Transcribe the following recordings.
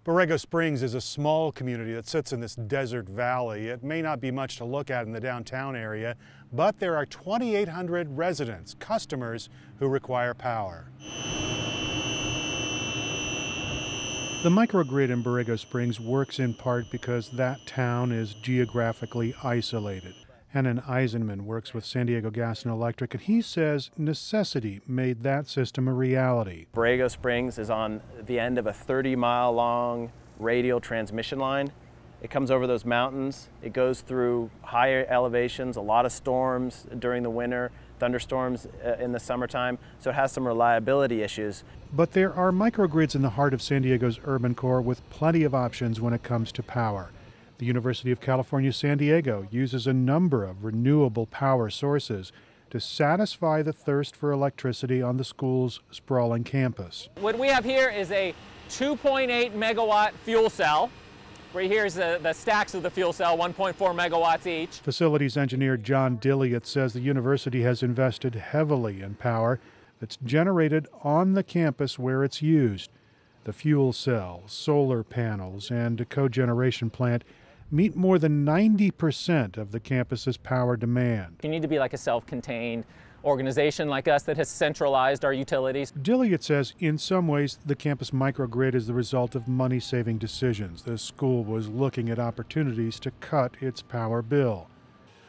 Borrego Springs is a small community that sits in this desert valley. It may not be much to look at in the downtown area, but there are 2,800 residents, customers, who require power. The microgrid in Borrego Springs works in part because that town is geographically isolated. Hannon Eisenman works with San Diego Gas and Electric, and he says necessity made that system a reality. Borrego Springs is on the end of a 30-mile-long radial transmission line. It comes over those mountains. It goes through higher elevations, a lot of storms during the winter, thunderstorms in the summertime, so it has some reliability issues. But there are microgrids in the heart of San Diego's urban core with plenty of options when it comes to power. The University of California, San Diego uses a number of renewable power sources to satisfy the thirst for electricity on the school's sprawling campus. What we have here is a 2.8 megawatt fuel cell. Right here is the stacks of the fuel cell, 1.4 megawatts each. Facilities engineer John Dilliot says the university has invested heavily in power that's generated on the campus where it's used. The fuel cell, solar panels, and a cogeneration plant meet more than 90% of the campus's power demand. You need to be like a self-contained organization like us that has centralized our utilities. Dilliot says in some ways the campus microgrid is the result of money-saving decisions. The school was looking at opportunities to cut its power bill.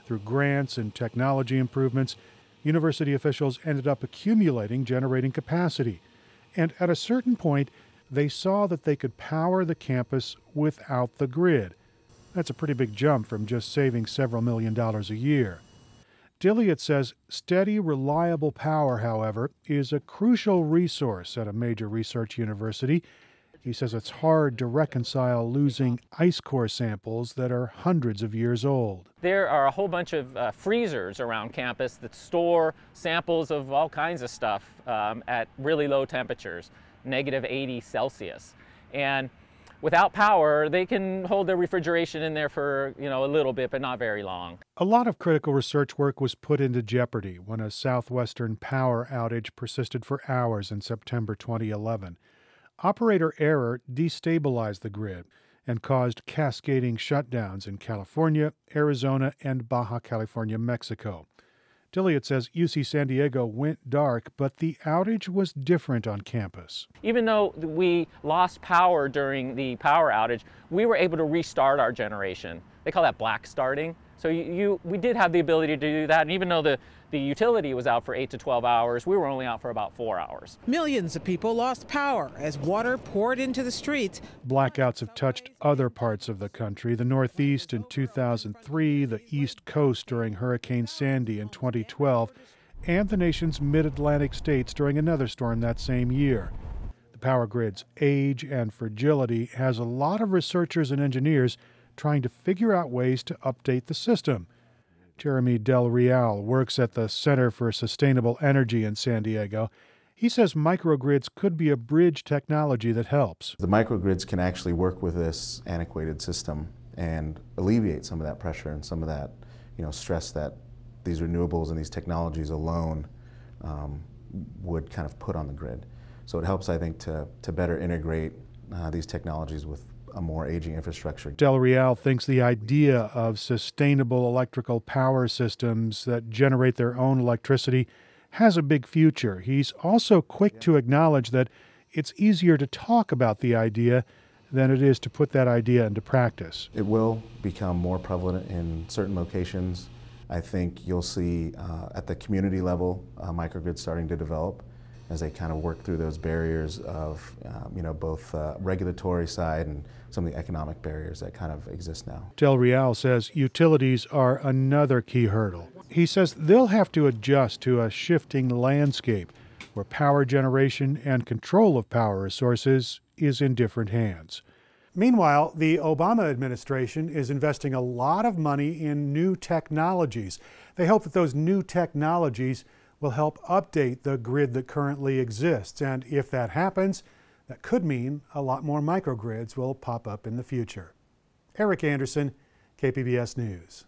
Through grants and technology improvements, university officials ended up accumulating generating capacity. And at a certain point, they saw that they could power the campus without the grid. That's a pretty big jump from just saving several $1 million a year. Dilliot says steady, reliable power, however, is a crucial resource at a major research university. He says it's hard to reconcile losing ice core samples that are hundreds of years old. There are a whole bunch of freezers around campus that store samples of all kinds of stuff at really low temperatures, -80 Celsius. And without power, they can hold their refrigeration in there for, a little bit, but not very long. A lot of critical research work was put into jeopardy when a southwestern power outage persisted for hours in September 2011. Operator error destabilized the grid and caused cascading shutdowns in California, Arizona, and Baja California, Mexico. Dilliot says UC San Diego went dark, but the outage was different on campus. Even though we lost power during the power outage, we were able to restart our generation. They call that black starting. So we did have the ability to do that, and even though the utility was out for 8 to 12 hours, we were only out for about 4 hours. Millions of people lost power as water poured into the streets. Blackouts have touched other parts of the country, the Northeast in 2003, the East Coast during Hurricane Sandy in 2012, and the nation's mid-Atlantic states during another storm that same year. The power grid's age and fragility has a lot of researchers and engineers trying to figure out ways to update the system. Jeremy Del Real works at the Center for Sustainable Energy in San Diego. He says microgrids could be a bridge technology that helps. The microgrids can actually work with this antiquated system and alleviate some of that pressure and some of that stress that these renewables and these technologies alone would kind of put on the grid. So it helps, I think, to better integrate these technologies with a more aging infrastructure. Del Real thinks the idea of sustainable electrical power systems that generate their own electricity has a big future. He's also quick to acknowledge that it's easier to talk about the idea than it is to put that idea into practice. It will become more prevalent in certain locations. I think you'll see at the community level microgrids starting to develop as they kind of work through those barriers of both regulatory side and some of the economic barriers that kind of exist now. Del Real says utilities are another key hurdle. He says they'll have to adjust to a shifting landscape where power generation and control of power resources is in different hands. Meanwhile, the Obama administration is investing a lot of money in new technologies. They hope that those new technologies will help update the grid that currently exists. And if that happens, that could mean a lot more microgrids will pop up in the future. Eric Anderson, KPBS News.